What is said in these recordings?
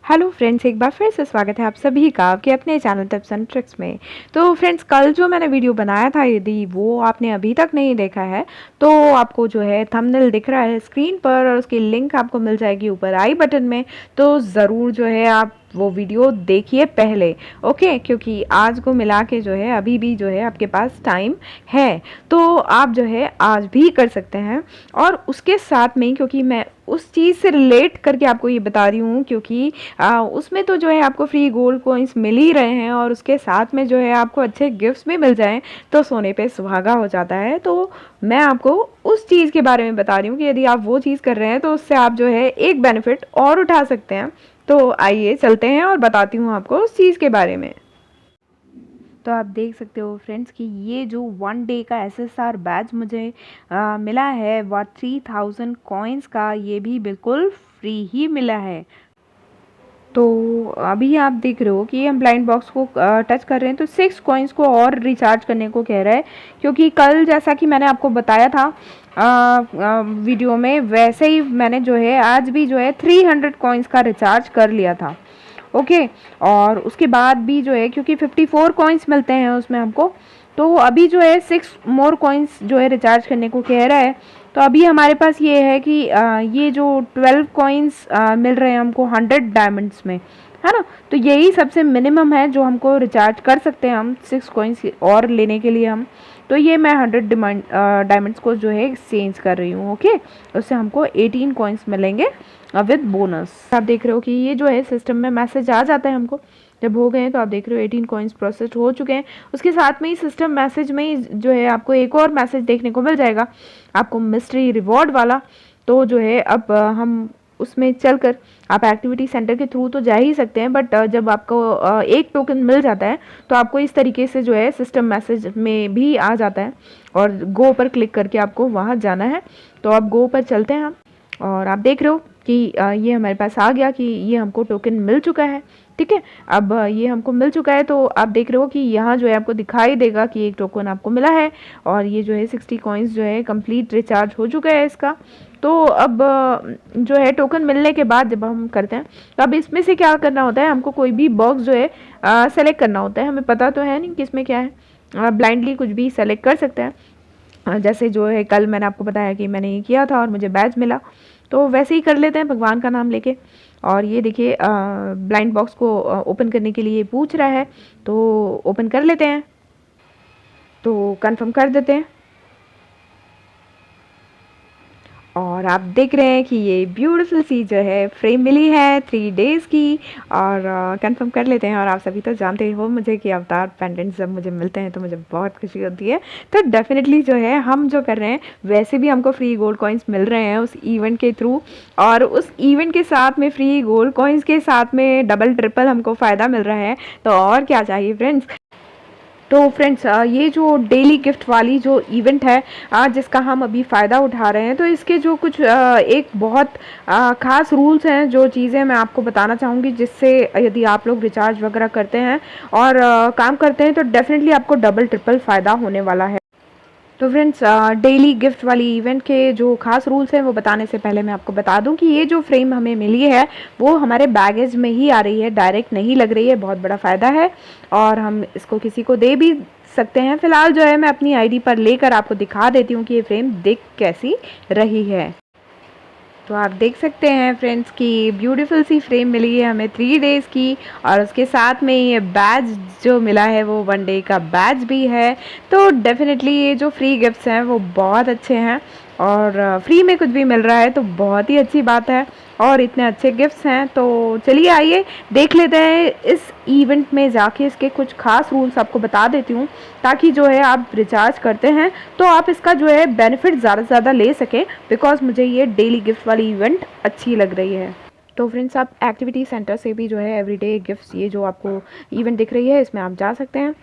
Hello friends, एक बार फिर से स्वागत है आप सभी का आपके अपने चैनल टिप्स एंड ट्रिक्स में। तो फ्रेंड्स, कल जो मैंने वीडियो बनाया था, यदि वो आपने अभी तक नहीं देखा है तो आपको जो है थंबनेल दिख रहा है स्क्रीन पर और उसकी लिंक आपको मिल जाएगी ऊपर आई बटन में। तो ज़रूर जो है आप वो वीडियो देखिए पहले, ओके, क्योंकि आज को मिला के जो है अभी भी जो है आपके पास टाइम है, तो आप जो है आज भी कर सकते हैं। और उसके साथ में, क्योंकि मैं उस चीज़ से रिलेट करके आपको ये बता रही हूँ, क्योंकि उसमें तो जो है आपको फ्री गोल्ड कॉइन्स मिल ही रहे हैं और उसके साथ में जो है आपको अच्छे गिफ्ट्स भी मिल जाएं तो सोने पे सुहागा हो जाता है। तो मैं आपको उस चीज़ के बारे में बता रही हूँ कि यदि आप वो चीज़ कर रहे हैं तो उससे आप जो है एक बेनिफिट और उठा सकते हैं। तो आइए चलते हैं और बताती हूँ आपको उस चीज़ के बारे में। तो आप देख सकते हो फ्रेंड्स कि ये जो 1 डे का एसएसआर बैच मुझे मिला है वह 3000 कॉइन्स का, ये भी बिल्कुल फ्री ही मिला है। तो अभी आप देख रहे हो कि हम ब्लाइंड बॉक्स को टच कर रहे हैं तो 6 कॉइन्स को और रिचार्ज करने को कह रहा है, क्योंकि कल जैसा कि मैंने आपको बताया था वीडियो में, वैसे ही मैंने जो है आज भी जो है 300 कॉइन्स का रिचार्ज कर लिया था। ओके, और उसके बाद भी जो है क्योंकि 54 कॉइन्स मिलते हैं उसमें हमको, तो अभी जो है 6 मोर कॉइन्स जो है रिचार्ज करने को कह रहा है। तो अभी हमारे पास ये है कि ये जो 12 कॉइन्स मिल रहे हैं हमको 100 डायमंड्स में, है ना। तो यही सबसे मिनिमम है जो हमको रिचार्ज कर सकते हैं हम 6 कॉइन्स और लेने के लिए हम। तो ये मैं 100 डायमंड्स को जो है एक्सचेंज कर रही हूँ। ओके, उससे हमको 18 कॉइन्स मिलेंगे विद बोनस। आप देख रहे हो कि ये जो है सिस्टम में मैसेज आ जाता है हमको जब हो गए हैं। तो आप देख रहे हो 18 कॉइन्स प्रोसेस्ड हो चुके हैं। उसके साथ में ही सिस्टम मैसेज में ही जो है आपको एक और मैसेज देखने को मिल जाएगा, आपको मिस्ट्री रिवॉर्ड वाला। तो जो है अब हम उसमें चलकर आप एक्टिविटी सेंटर के थ्रू तो जा ही सकते हैं, बट जब आपको एक टोकन मिल जाता है तो आपको इस तरीके से जो है सिस्टम मैसेज में भी आ जाता है और गो पर क्लिक करके आपको वहाँ जाना है। तो आप गो पर चलते हैं हम, और आप देख रहे हो कि ये हमारे पास आ गया कि ये हमको टोकन मिल चुका है। ठीक है, अब ये हमको मिल चुका है तो आप देख रहे हो कि यहाँ जो है आपको दिखाई देगा कि एक टोकन आपको मिला है और ये जो है 60 कॉइन्स जो है कंप्लीट रिचार्ज हो चुका है इसका। तो अब जो है टोकन मिलने के बाद जब हम करते हैं तो अब इसमें से क्या करना होता है, हमको कोई भी बॉक्स जो है सेलेक्ट करना होता है। हमें पता तो है नहीं किसमें क्या है, ब्लाइंडली कुछ भी सेलेक्ट कर सकते हैं। जैसे जो है कल मैंने आपको बताया कि मैंने ये किया था और मुझे बैच मिला, तो वैसे ही कर लेते हैं भगवान का नाम लेके। और ये देखिए ब्लाइंड बॉक्स को ओपन करने के लिए पूछ रहा है, तो ओपन कर लेते हैं, तो कंफर्म कर देते हैं। और आप देख रहे हैं कि ये ब्यूटीफुल सी जो है फ्रेम मिली है 3 डेज़ की। और कंफर्म कर लेते हैं। और आप सभी तो जानते हो मुझे कि अवतार पेंडेंट्स जब मुझे मिलते हैं तो मुझे बहुत खुशी होती है। तो डेफिनेटली जो है हम जो कर रहे हैं वैसे भी हमको फ्री गोल्ड कॉइन्स मिल रहे हैं उस इवेंट के थ्रू, और उस इवेंट के साथ में फ्री गोल्ड कॉइन्स के साथ में डबल ट्रिपल हमको फ़ायदा मिल रहा है। तो और क्या चाहिए फ्रेंड्स। तो फ्रेंड्स, ये जो डेली गिफ्ट वाली जो इवेंट है जिसका हम अभी फ़ायदा उठा रहे हैं, तो इसके जो कुछ एक बहुत ख़ास रूल्स हैं, जो चीज़ें मैं आपको बताना चाहूँगी, जिससे यदि आप लोग रिचार्ज वगैरह करते हैं और काम करते हैं तो डेफिनेटली आपको डबल ट्रिपल फ़ायदा होने वाला है। तो फ्रेंड्स, डेली गिफ्ट वाली इवेंट के जो खास रूल्स हैं वो बताने से पहले मैं आपको बता दूं कि ये जो फ्रेम हमें मिली है वो हमारे बैगेज में ही आ रही है, डायरेक्ट नहीं लग रही है। बहुत बड़ा फ़ायदा है और हम इसको किसी को दे भी सकते हैं। फ़िलहाल जो है मैं अपनी आईडी पर लेकर आपको दिखा देती हूँ कि ये फ्रेम दिख कैसी रही है। तो आप देख सकते हैं फ्रेंड्स कि ब्यूटीफुल सी फ्रेम मिली है हमें 3 डेज़ की, और उसके साथ में ये बैज जो मिला है वो 1 डे का बैज भी है। तो डेफिनेटली ये जो फ्री गिफ्ट्स हैं वो बहुत अच्छे हैं, और फ्री में कुछ भी मिल रहा है तो बहुत ही अच्छी बात है, और इतने अच्छे गिफ्ट्स हैं। तो चलिए आइए देख लेते हैं इस इवेंट में जाके इसके कुछ खास रूल्स आपको बता देती हूँ, ताकि जो है आप रिचार्ज करते हैं तो आप इसका जो है बेनिफिट ज़्यादा से ज़्यादा ले सकें, बिकॉज मुझे ये डेली गिफ्ट वाली इवेंट अच्छी लग रही है। तो फ्रेंड्स, आप एक्टिविटी सेंटर से भी जो है एवरीडे गिफ्ट्स, ये जो आपको इवेंट दिख रही है इसमें आप जा सकते हैं।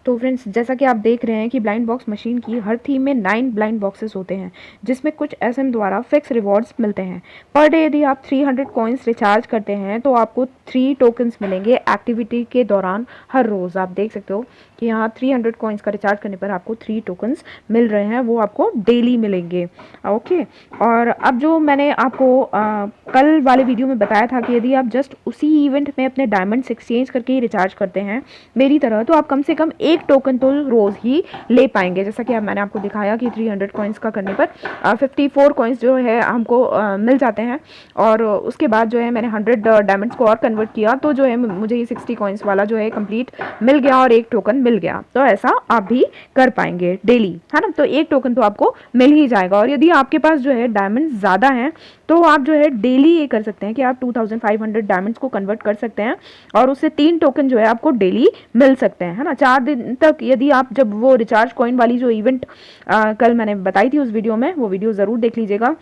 तो फ्रेंड्स जैसा कि आप देख रहे हैं कि ब्लाइंड बॉक्स मशीन की हर थीम में 9 ब्लाइंड बॉक्सेस होते हैं जिसमें कुछ एसएम द्वारा फिक्स रिवॉर्ड्स मिलते हैं। पर डे यदि आप 300 कॉइन्स रिचार्ज करते हैं तो आपको 3 टोकन्स मिलेंगे एक्टिविटी के दौरान हर रोज़। आप देख सकते हो कि यहाँ 300 कॉइन्स का रिचार्ज करने पर आपको 3 टोकन्स मिल रहे हैं, वो आपको डेली मिलेंगे। ओके, और अब जो मैंने आपको कल वाले वीडियो में बताया था कि यदि आप जस्ट उसी इवेंट में अपने डायमंड्स एक्सचेंज करके ही रिचार्ज करते हैं मेरी तरह, तो आप कम से कम एक टोकन तो रोज़ ही ले पाएंगे। जैसा कि अब मैंने आपको दिखाया कि 300 कॉइन्स का करने पर 54 कॉइन्स जो है हमको मिल जाते हैं, और उसके बाद जो है मैंने 100 डायमंड्स को और कन्वर्ट किया तो जो है मुझे ये 60 कॉइन्स वाला जो है कंप्लीट मिल गया और एक टोकन मिल गया। तो ऐसा आप भी कर पाएंगे डेली, है ना। तो एक टोकन तो आपको मिल ही जाएगा, और यदि आपके पास जो है डायमंड ज़्यादा हैं तो आप जो है डेली ये कर सकते हैं कि आप 2500 डायमंड्स को कन्वर्ट कर सकते हैं और उससे 3 टोकन जो है आपको डेली मिल सकते हैं, है ना। 4 दिन तक यदि आप, जब वो रिचार्ज कॉइन वाली जो इवेंट कल मैंने बताई थी उस वीडियो में, वो वीडियो ज़रूर देख लीजिएगा,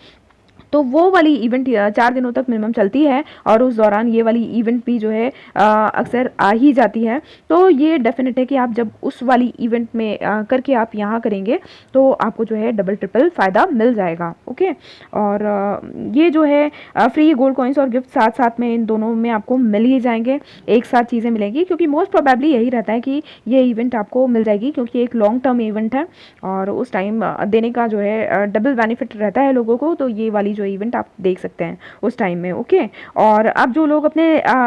तो वो वाली इवेंट 4 दिनों तक मिनिमम चलती है और उस दौरान ये वाली इवेंट भी जो है अक्सर आ ही जाती है। तो ये डेफिनेट है कि आप जब उस वाली इवेंट में करके आप यहाँ करेंगे तो आपको जो है डबल ट्रिपल फ़ायदा मिल जाएगा। ओके, और ये जो है फ्री गोल्ड कॉइन्स और गिफ्ट साथ साथ में इन दोनों में आपको मिल ही जाएंगे, एक साथ चीज़ें मिलेंगी, क्योंकि मोस्ट प्रोबेबली यही रहता है कि ये इवेंट आपको मिल जाएगी, क्योंकि एक लॉन्ग टर्म इवेंट है और उस टाइम देने का जो है डबल बेनिफिट रहता है लोगों को। तो ये वाली जो इवेंट आप देख सकते हैं उस टाइम में। ओके, और अब जो लोग अपने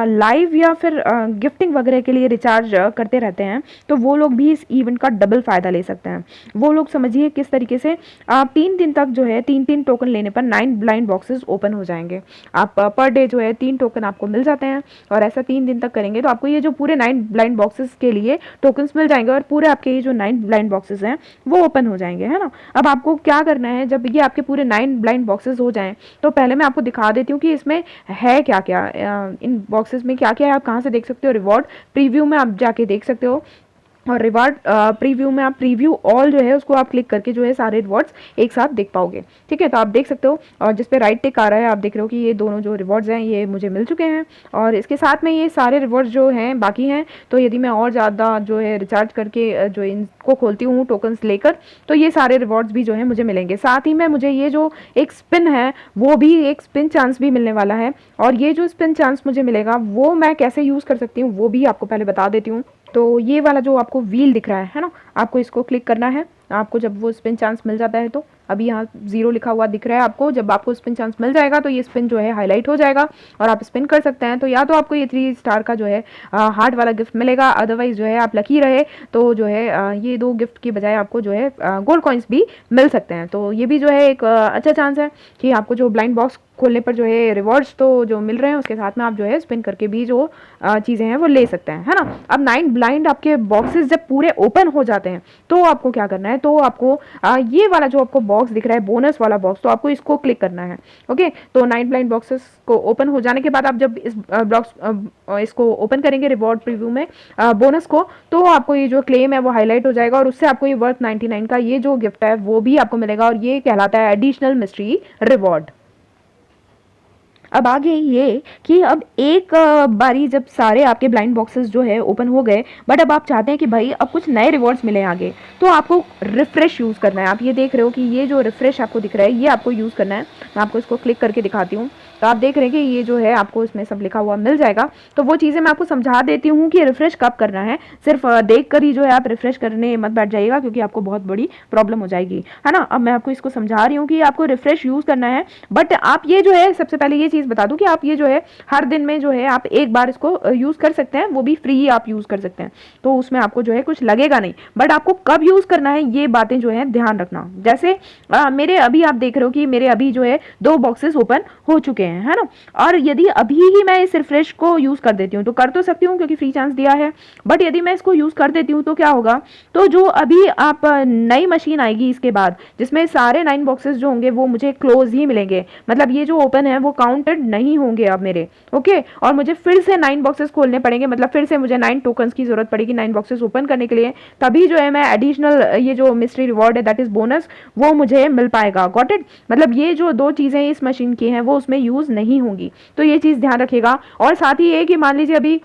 लाइव या फिर गिफ्टिंग वगैरह के लिए रिचार्ज करते रहते हैं तो वो लोग भी इस इवेंट का डबल फ़ायदा ले सकते हैं। वो लोग समझिए किस तरीके से 3 दिन तक जो है 3-3 टोकन लेने पर 9 ब्लाइंड बॉक्सेस ओपन हो जाएंगे। आप पर डे जो है 3 टोकन आपको मिल जाते हैं, और ऐसा 3 दिन तक करेंगे तो आपको ये जो पूरे 9 ब्लाइंड बॉक्सेस के लिए टोकन्स मिल जाएंगे, और पूरे आपके ये जो 9 ब्लाइंड बॉक्सेस हैं वो ओपन हो जाएंगे, है ना। अब आपको क्या करना है, जब ये आपके पूरे 9 ब्लाइंड बॉक्सेस हो जाएं तो पहले मैं आपको दिखा देती हूँ कि इसमें है क्या क्या, इन बॉक्सेस में क्या क्या है, आप कहाँ से देख सकते हो। रिवॉर्ड प्रीव्यू में आप जाके देख सकते हो, और रिवार्ड प्रीव्यू में आप प्रीव्यू ऑल जो है उसको आप क्लिक करके जो है सारे रिवॉर्ड्स एक साथ देख पाओगे। ठीक है, तो आप देख सकते हो, और जिस पे राइट टिक आ रहा है आप देख रहे हो कि ये दोनों जो रिवॉर्ड्स हैं ये मुझे मिल चुके हैं, और इसके साथ में ये सारे रिवॉर्ड्स जो हैं बाकी हैं। तो यदि मैं और ज़्यादा जो है रिचार्ज करके जो इनको खोलती हूँ टोकन्स लेकर, तो ये सारे रिवॉर्ड्स भी जो है मुझे मिलेंगे। साथ ही में मुझे ये जो एक स्पिन है वो भी, एक स्पिन चांस भी मिलने वाला है, और ये जो स्पिन चांस मुझे मिलेगा वो मैं कैसे यूज़ कर सकती हूँ वो भी आपको पहले बता देती हूँ। तो ये वाला जो आपको व्हील दिख रहा है ना, आपको इसको क्लिक करना है। आपको जब वो स्पिन चांस मिल जाता है, तो अभी यहाँ 0 लिखा हुआ दिख रहा है आपको, जब आपको स्पिन चांस मिल जाएगा तो ये स्पिन जो है हाईलाइट हो जाएगा और आप स्पिन कर सकते हैं। तो या तो आपको ये 3 स्टार का जो है हार्ट वाला गिफ्ट मिलेगा, अदरवाइज जो है आप लकी रहे तो जो है ये 2 गिफ्ट की बजाय आपको जो है गोल्ड कॉइन्स भी मिल सकते हैं। तो ये भी जो है एक अच्छा चांस है कि आपको जो ब्लाइंड बॉक्स खोलने पर जो है रिवॉर्ड्स तो जो मिल रहे हैं उसके साथ में आप जो है स्पिन करके भी जो चीज़ें हैं वो ले सकते हैं, है ना। अब 9 ब्लाइंड आपके बॉक्सेस जब पूरे ओपन हो जाते हैं तो आपको क्या करना है, तो आपको ये वाला जो आपको बॉक्स दिख रहा है बोनस वाला बॉक्स, तो आपको इसको क्लिक करना है। ओके, तो 9 ब्लाइंड बॉक्सेस को ओपन हो जाने के बाद आप जब इस बॉक्स इसको ओपन करेंगे रिवॉर्ड प्रीव्यू में बोनस को, तो आपको ये जो क्लेम है वो हाईलाइट हो जाएगा और उससे आपको ये वर्थ 99 का ये जो गिफ्ट है वो भी आपको मिलेगा, और ये कहलाता है एडिशनल मिस्ट्री रिवॉर्ड। अब आगे ये कि अब एक बारी जब सारे आपके ब्लाइंड बॉक्सेस जो है ओपन हो गए, बट अब आप चाहते हैं कि भाई अब कुछ नए रिवॉर्ड्स मिले आगे, तो आपको रिफ्रेश यूज़ करना है। आप ये देख रहे हो कि ये जो रिफ्रेश आपको दिख रहा है ये आपको यूज़ करना है। मैं आपको इसको क्लिक करके दिखाती हूँ, तो आप देख रहे हैं कि ये जो है आपको इसमें सब लिखा हुआ मिल जाएगा। तो वो चीज़ें मैं आपको समझा देती हूँ कि रिफ्रेश कब करना है। सिर्फ देख कर ही जो है आप रिफ्रेश करने मत बैठ जाइएगा, क्योंकि आपको बहुत बड़ी प्रॉब्लम हो जाएगी, है ना। अब मैं आपको इसको समझा रही हूँ कि आपको रिफ्रेश यूज़ करना है, बट आप ये जो है सबसे पहले ये चीज़ बता दूँ कि आप ये जो है हर दिन में जो है आप एक बार इसको यूज़ कर सकते हैं, वो भी फ्री आप यूज़ कर सकते हैं, तो उसमें आपको जो है कुछ लगेगा नहीं। बट आपको कब यूज़ करना है ये बातें जो है ध्यान रखना। जैसे मेरे अभी आप देख रहे हो कि मेरे अभी जो है 2 बॉक्सेस ओपन हो चुके हैं, है ना। और यदि अभी ही मैं इस रिफ्रेश को यूज़ कर देती हूँ, तो कर तो सकती हूँ क्योंकि फ्री चांस दिया है, बट यदि मैं इसको यूज़ कर देती हूँ तो क्या होगा, तो जो अभी आप नई मशीन आएगी इसके बाद जिसमें सारे 9 बॉक्सेस जो होंगे वो मुझे क्लोज ही मिलेंगे, मतलब ये जो ओपन है वो काउंटेड नहीं होंगे अब मेरे। ओके, और मुझे फिर से 9 बॉक्सेस खोलने पड़ेंगे, मतलब फिर से मुझे 9 टोकन्स की जरूरत पड़ेगी 9 बॉक्सेस ओपन करने के लिए, तभी जो है मैं एडिशनल ये जो मिस्ट्री रिवॉर्ड है दैट इज बोनस वो मुझे मिल पाएगा। गॉट इट, मतलब ये जो 2 चीज़ें इस मशीन की हैं वो उसमें यूज़ नहीं होंगी, तो ये चीज़ ध्यान रखिएगा। और साथ ही ये कि मान लीजिए अभी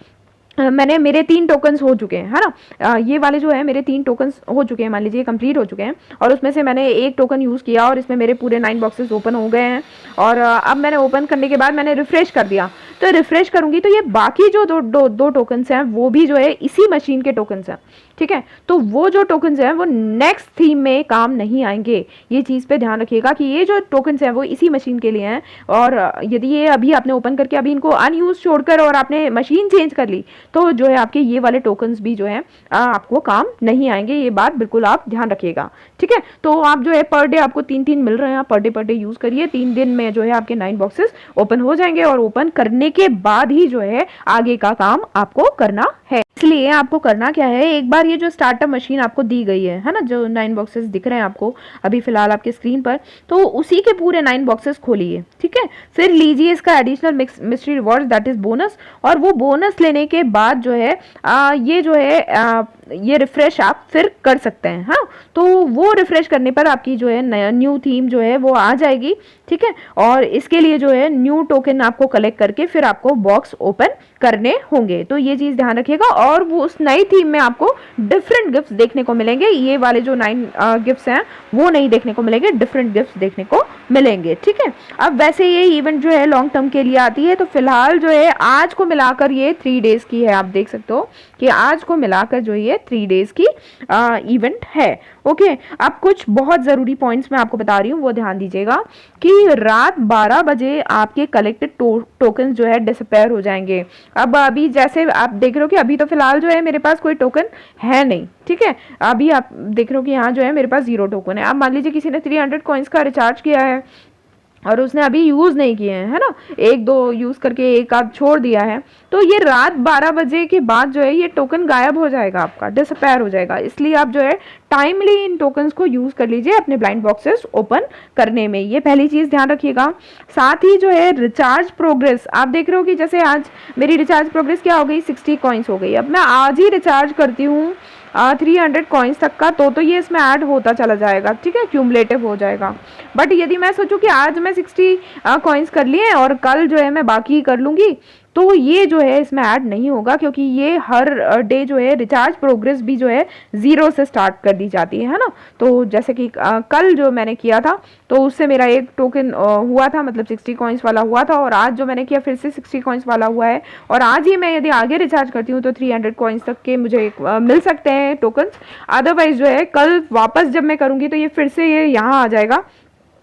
मैंने मेरे 3 टोकन्स हो चुके हैं, है ना। ये वाले जो है मेरे 3 टोकन्स हो चुके हैं, मान लीजिए कंप्लीट हो चुके हैं, और उसमें से मैंने एक टोकन यूज़ किया और इसमें मेरे पूरे 9 बॉक्सेस ओपन हो गए हैं। और अब मैंने ओपन करने के बाद मैंने रिफ्रेश कर दिया, तो रिफ्रेश करूँगी तो ये बाकी जो दो टोकन्स हैं वो भी जो है इसी मशीन के टोकन्स हैं, ठीक है। तो वो जो टोकन्स हैं वो नेक्स्ट थीम में काम नहीं आएंगे, ये चीज़ पे ध्यान रखिएगा कि ये जो टोकन्स हैं वो इसी मशीन के लिए हैं। और यदि ये अभी आपने ओपन करके अभी इनको अनयूज छोड़कर और आपने मशीन चेंज कर ली, तो जो है आपके ये वाले टोकन्स भी जो है आपको काम नहीं आएंगे, ये बात बिल्कुल आप ध्यान रखिएगा, ठीक है। तो आप जो है पर डे आपको 3 मिल रहे हैं, पर डे यूज़ करिए, 3 दिन में जो है आपके 9 बॉक्सेस ओपन हो जाएंगे, और ओपन करने के बाद ही जो है आगे का काम आपको करना है। इसलिए आपको करना क्या है, एक बार ये जो स्टार्टअप मशीन आपको दी गई है ना, जो 9 बॉक्सेस दिख रहे हैं आपको अभी फिलहाल आपके स्क्रीन पर, तो उसी के पूरे 9 बॉक्सेस खोलिए, ठीक है। फिर लीजिए इसका additional mystery reward, that is bonus, और वो बोनस लेने के बाद जो है ये जो है ये रिफ्रेश आप फिर कर सकते हैं, हाँ। तो वो रिफ्रेश करने पर आपकी जो है नया न्यू थीम जो है वो आ जाएगी, ठीक है। और इसके लिए जो है न्यू टोकन आपको कलेक्ट करके फिर आपको बॉक्स ओपन करने होंगे, तो ये चीज़ ध्यान रखिएगा। और वो उस नई थीम में आपको डिफरेंट गिफ्ट्स देखने को मिलेंगे, ये वाले जो 9 गिफ्ट्स हैं वो नहीं देखने को मिलेंगे, डिफरेंट गिफ्ट्स देखने को मिलेंगे, ठीक है। अब वैसे ये इवेंट जो है लॉन्ग टर्म के लिए आती है, तो फिलहाल जो है आज को मिलाकर ये 3 डेज की है, आप देख सकते हो कि आज को मिलाकर जो ये 3 डेज की इवेंट है, ओके। अब कुछ बहुत ज़रूरी पॉइंट्स मैं आपको बता रही हूँ, वो ध्यान दीजिएगा कि रात 12 बजे आपके कलेक्टेड टोकन जो है डिसअपेयर हो जाएंगे। अब अभी जैसे आप देख रहे हो कि अभी तो फिलहाल जो है मेरे पास कोई टोकन है नहीं, ठीक है। अभी आप देख रहे हो कि यहाँ जो है मेरे पास 0 टोकन है। अब मान लीजिए किसी ने 300 कॉइन्स का रिचार्ज किया है और उसने अभी यूज़ नहीं किए हैं, है ना, 1-2 यूज़ करके एक आध छोड़ दिया है, तो ये रात 12 बजे के बाद जो है ये टोकन गायब हो जाएगा, आपका डिसअपेयर हो जाएगा। इसलिए आप जो है टाइमली इन टोकन्स को यूज़ कर लीजिए अपने ब्लाइंड बॉक्सेस ओपन करने में, ये पहली चीज़ ध्यान रखिएगा। साथ ही जो है रिचार्ज प्रोग्रेस, आप देख रहे हो कि जैसे आज मेरी रिचार्ज प्रोग्रेस क्या हो गई, 60 कॉइन्स हो गई। अब मैं आज ही रिचार्ज करती हूँ 300 कॉइन्स तक का, तो ये इसमें ऐड होता चला जाएगा, ठीक है, क्यूमुलेटिव हो जाएगा। बट यदि मैं सोचूं कि आज मैं 60 कॉइन्स कर लिए और कल जो है मैं बाकी कर लूँगी, तो ये जो है इसमें ऐड नहीं होगा, क्योंकि ये हर डे जो है रिचार्ज प्रोग्रेस भी जो है 0 से स्टार्ट कर दी जाती है ना। तो जैसे कि कल जो मैंने किया था तो उससे मेरा एक टोकन हुआ था, मतलब 60 कॉइन्स वाला हुआ था, और आज जो मैंने किया फिर से 60 कॉइन्स वाला हुआ है। और आज ही मैं यदि आगे रिचार्ज करती हूँ तो 300 कॉइन्स तक के मुझे मिल सकते हैं टोकन्स। अदरवाइज जो है कल वापस जब मैं करूँगी तो ये फिर से ये यहाँ आ जाएगा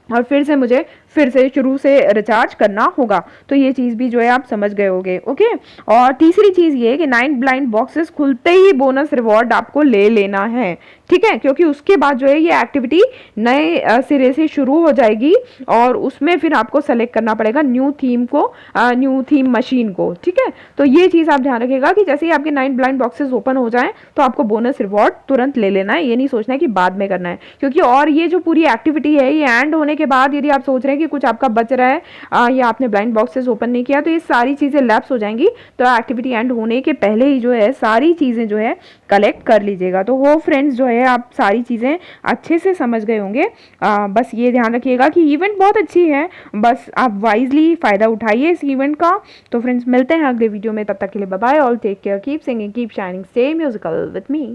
और फिर से मुझे फिर से शुरू से रिचार्ज करना होगा। तो ये चीज़ भी जो है आप समझ गए होंगे, ओके। और तीसरी चीज़ ये कि 9 ब्लाइंड बॉक्सेस खुलते ही बोनस रिवॉर्ड आपको ले लेना है, ठीक है, क्योंकि उसके बाद जो है ये एक्टिविटी नए सिरे से शुरू हो जाएगी और उसमें फिर आपको सेलेक्ट करना पड़ेगा न्यू थीम को, न्यू थीम मशीन को, ठीक है। तो ये चीज़ आप ध्यान रखिएगा कि जैसे ही आपके 9 ब्लाइंड बॉक्सेस ओपन हो जाएं तो आपको बोनस रिवॉर्ड तुरंत ले लेना है, ये नहीं सोचना है कि बाद में करना है, क्योंकि और ये जो पूरी एक्टिविटी है ये एंड होने के बाद यदि आप सोच रहे हैं कि कुछ आपका बच रहा है या आपने ब्लाइंड बॉक्सेस ओपन नहीं किया, तो ये सारी चीज़ें लैप्स हो जाएंगी। तो एक्टिविटी एंड होने के पहले ही जो है सारी चीज़ें जो है कलेक्ट कर लीजिएगा। तो वो फ्रेंड्स जो है आप सारी चीज़ें अच्छे से समझ गए होंगे। बस ये ध्यान रखिएगा कि इवेंट बहुत अच्छी है, बस आप वाइजली फ़ायदा उठाइए इस इवेंट का। तो फ्रेंड्स मिलते हैं अगले वीडियो में, तब तक के लिए bye bye, all take care, keep singing, keep shining, stay musical with me.